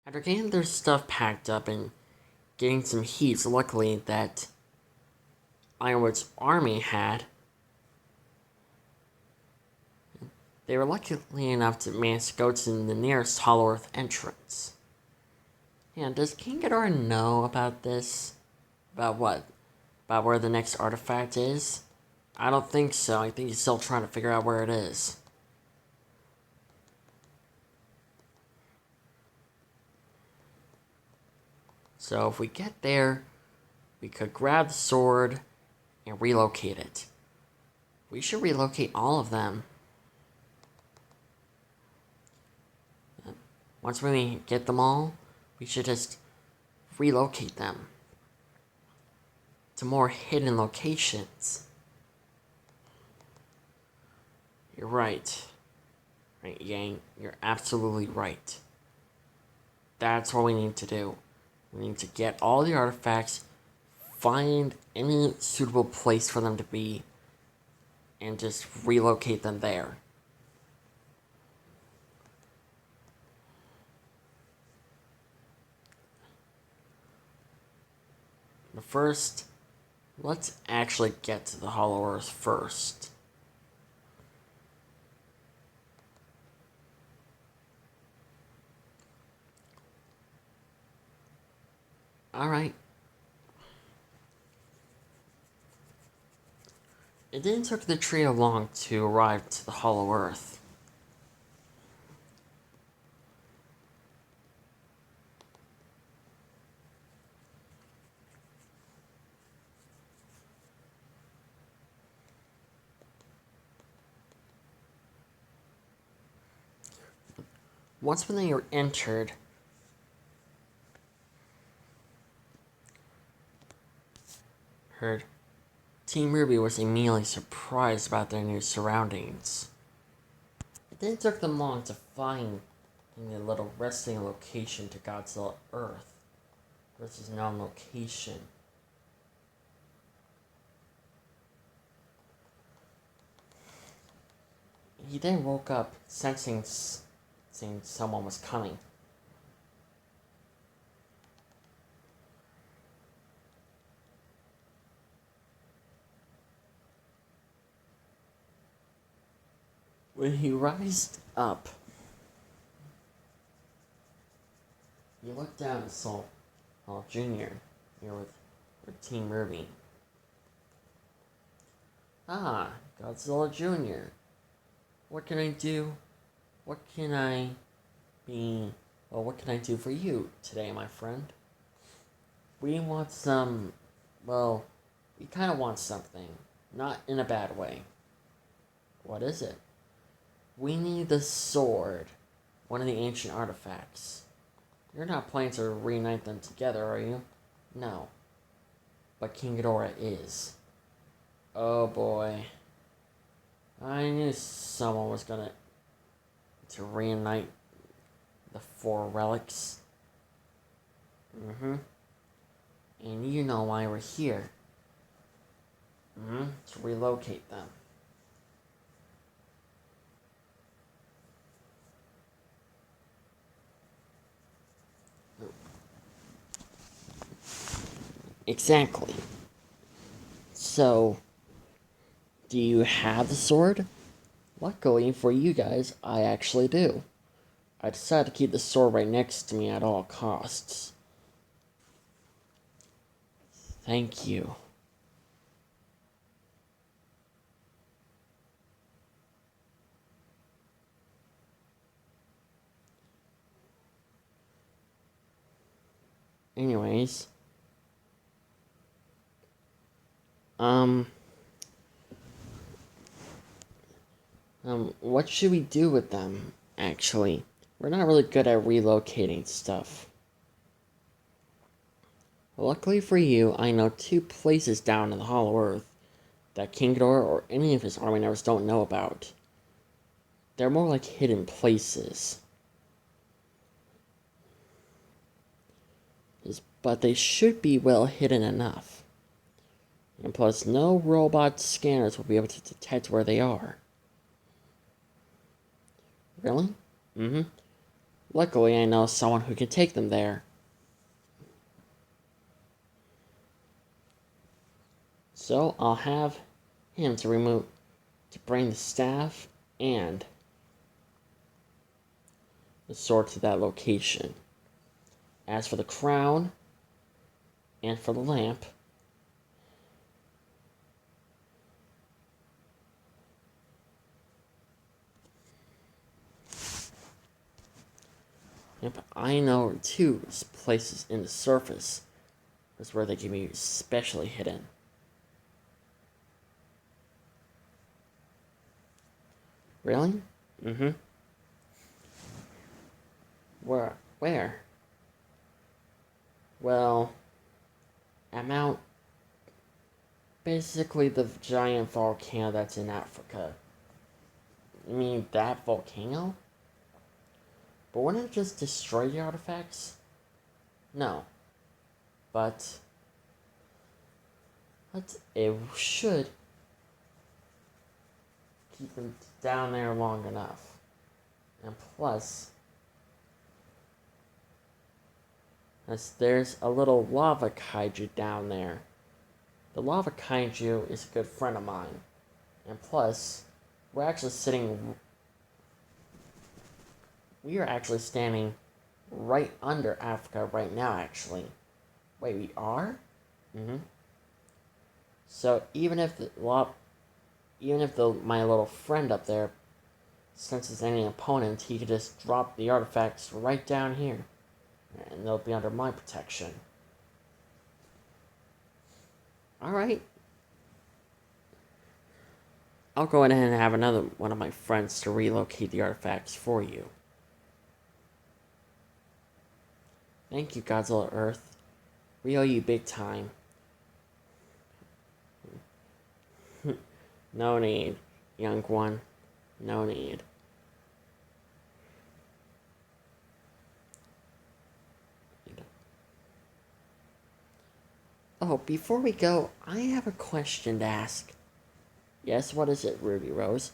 After getting their stuff packed up and getting some heat, luckily that Ironwood's army had, they were lucky enough to manage to go to the nearest Hollow Earth entrance. Yeah, does King Ghidorah know about this? About what? About where the next artifact is? I don't think so. I think he's still trying to figure out where it is. So if we get there, we could grab the sword and relocate it. We should relocate all of them. Once we get them all, we should just relocate them to more hidden locations. You're right. Right, Yang, you're absolutely right. That's what we need to do. We need to get all the artifacts, find any suitable place for them to be, and just relocate them there. But first, let's actually get to the Hollow Earth first. Alright. It didn't take the trio long to arrive to the Hollow Earth. Once when they were entered, Team Ruby was immediately surprised about their new surroundings. It didn't take them long to find the little resting location to Godzilla Earth versus known location. He then woke up sensing someone was coming. When he rised up, he looked down and saw Jr. here with Team Ruby. Ah, Godzilla Jr. What can I do? What can I do for you today, my friend? We want some, we kind of want something. Not in a bad way. What is it? We need the sword. One of the ancient artifacts. You're not planning to reunite them together, are you? No. But King Ghidorah is. Oh boy. I knew someone was gonna to reunite the four relics. And you know why we're here. To relocate them. Exactly. So, do you have the sword? Luckily for you guys, I actually do. I decided to keep the sword right next to me at all costs. Thank you. Anyways, what should we do with them, actually? We're not really good at relocating stuff. Luckily for you, I know two places down in the Hollow Earth that King Ghidorah or any of his army members don't know about. They're more like hidden places. But they should be well hidden enough. And plus, no robot scanners will be able to detect where they are. Really? Luckily, I know someone who can take them there. So I'll have him to bring the staff and the sword to that location. As for the crown and for the lamp, yep, I know two places in the surface is where they can be specially hidden. Really? Mm-hmm. Where? Well, at Mount, basically the giant volcano that's in Africa. You mean that volcano? But wouldn't it just destroy the artifacts? No. But it should keep them down there long enough. And plus, as there's a little lava kaiju down there. The lava kaiju is a good friend of mine. And plus, we are actually standing right under Africa right now, actually. Wait, we are? Mm-hmm. So even if my little friend up there senses any opponent, he could just drop the artifacts right down here, and they'll be under my protection. All right. I'll go ahead and have another one of my friends to relocate the artifacts for you. Thank you, Godzilla Earth. We owe you big time. No need, young one. No need. Oh, before we go, I have a question to ask. Yes, what is it, Ruby Rose?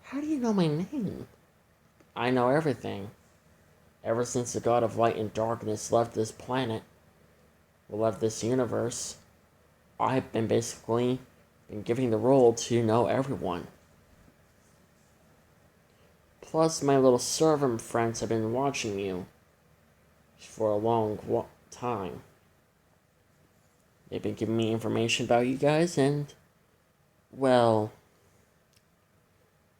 How do you know my name? I know everything. Ever since the god of light and darkness left this planet, or left this universe, I've been basically giving the role to know everyone. Plus, my little servant friends have been watching you for a long time. They've been giving me information about you guys and, well,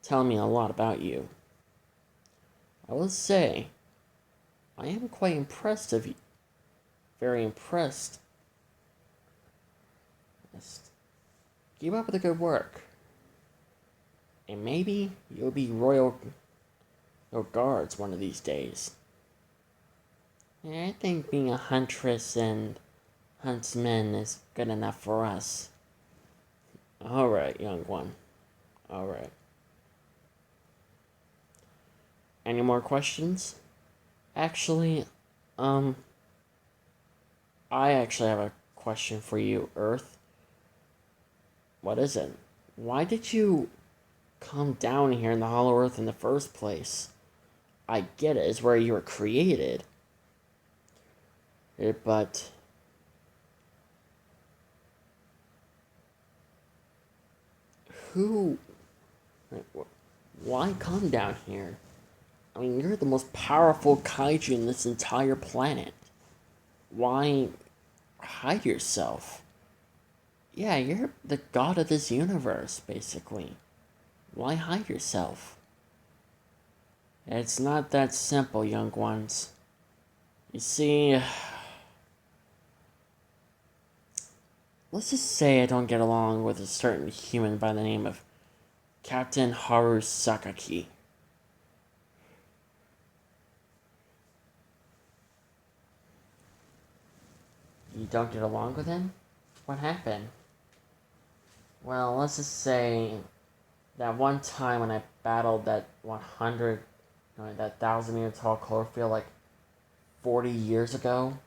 telling me a lot about you. I will say, I am quite impressed of you. Very impressed. Just keep up with the good work. And maybe you'll be royal guards one of these days. And I think being a huntress and huntsman is good enough for us. Alright, young one. Alright. Any more questions? Actually, I actually have a question for you, Earth. What is it? Why did you come down here in the Hollow Earth in the first place? I get it, it's where you were created. But why come down here? I mean, you're the most powerful kaiju in this entire planet. Why hide yourself? Yeah, you're the god of this universe, basically. Why hide yourself? It's not that simple, young ones. You see, let's just say I don't get along with a certain human by the name of Captain Haru Sakaki. You don't get along with him? What happened? Well, let's just say that one time when I battled that 1,000-meter tall Cloverfield like 40 years ago.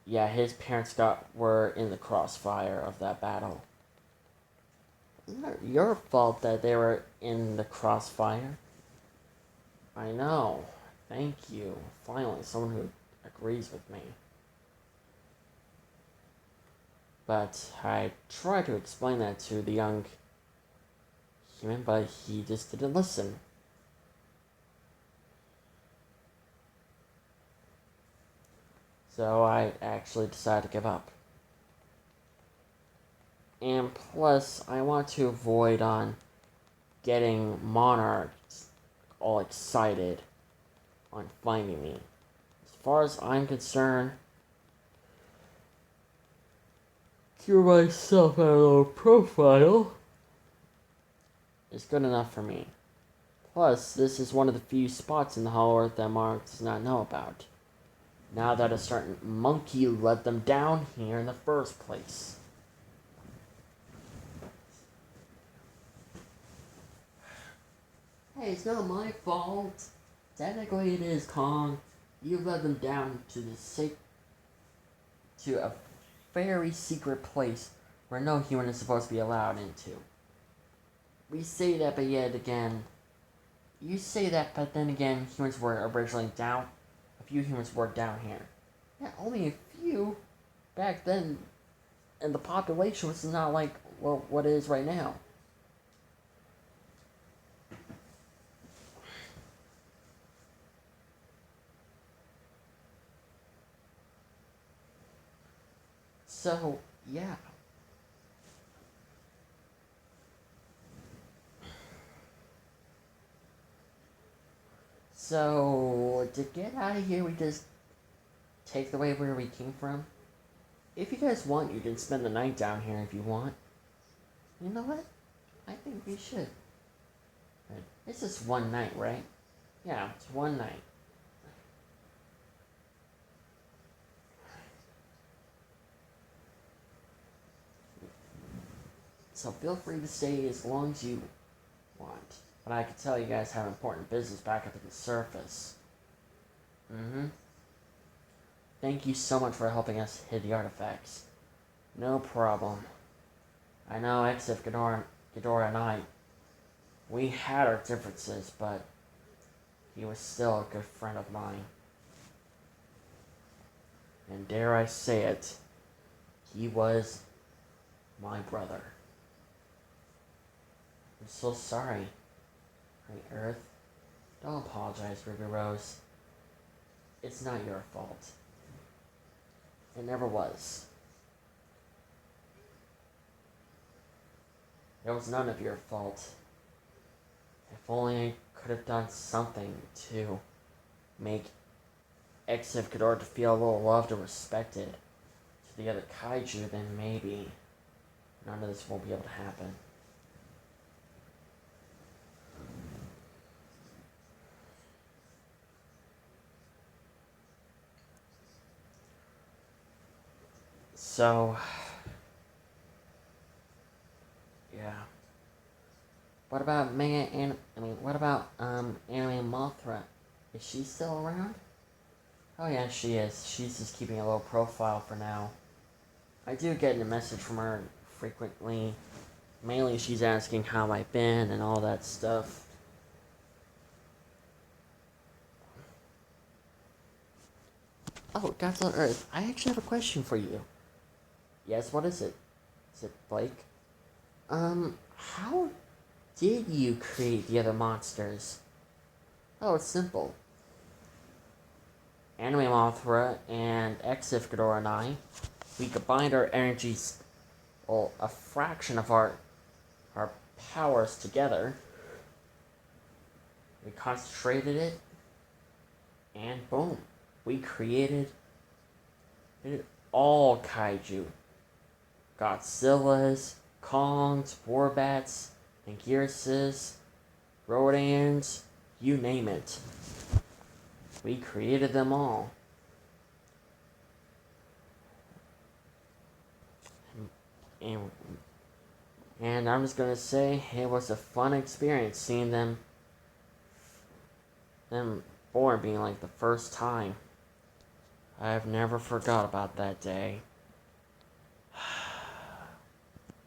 Yeah, his parents were in the crossfire of that battle. It's not your fault that they were in the crossfire. I know. Thank you. Finally, someone who agrees with me. But I tried to explain that to the young human, but he just didn't listen. So I actually decided to give up. And plus, I want to avoid on getting monarchs all excited on finding me. As far as I'm concerned, cure myself at a low profile is good enough for me. Plus, this is one of the few spots in the Hollow Earth that Monarch does not know about. Now that a certain monkey led them down here in the first place. Hey, it's not my fault. Technically, it is, Kong. You led them down to a very secret place where no human is supposed to be allowed into. We say that, but yet again, you say that, but then again, humans were originally down. A few humans were down here. Yeah, only a few. Back then, and the population was not like, well, what it is right now. So, yeah. So, to get out of here, we just take the way where we came from. If you guys want, you can spend the night down here if you want. You know what? I think we should. It's just one night, right? Yeah, it's one night. So feel free to stay as long as you want. But I can tell you guys have important business back up at the surface. Thank you so much for helping us hid the artifacts. No problem. I know Exif, Ghidorah, and I, we had our differences, but he was still a good friend of mine. And dare I say it, he was my brother. I'm so sorry, Great Earth. Don't apologize, Ruby Rose. It's not your fault. It never was. It was none of your fault. If only I could have done something to make Exif Ghidorah to feel a little loved and respected to the other kaiju, then maybe none of this won't be able to happen. So, yeah. What about Anime Mothra? Is she still around? Oh yeah, she is. She's just keeping a low profile for now. I do get a message from her frequently. Mainly she's asking how I've been and all that stuff. Oh, Godzilla Earth, I actually have a question for you. Yes, what is it? Is it Blake? How did you create the other monsters? Oh, it's simple. Anime Mothra and Exif Ghidorah and I, we combined our energies, well, a fraction of our powers together. We concentrated it, and boom, we created all kaiju. Godzillas, Kongs, Warbats, Anguirus's, Rodans, you name it. We created them all. And I'm just gonna say it was a fun experience seeing them born being like the first time. I've never forgot about that day.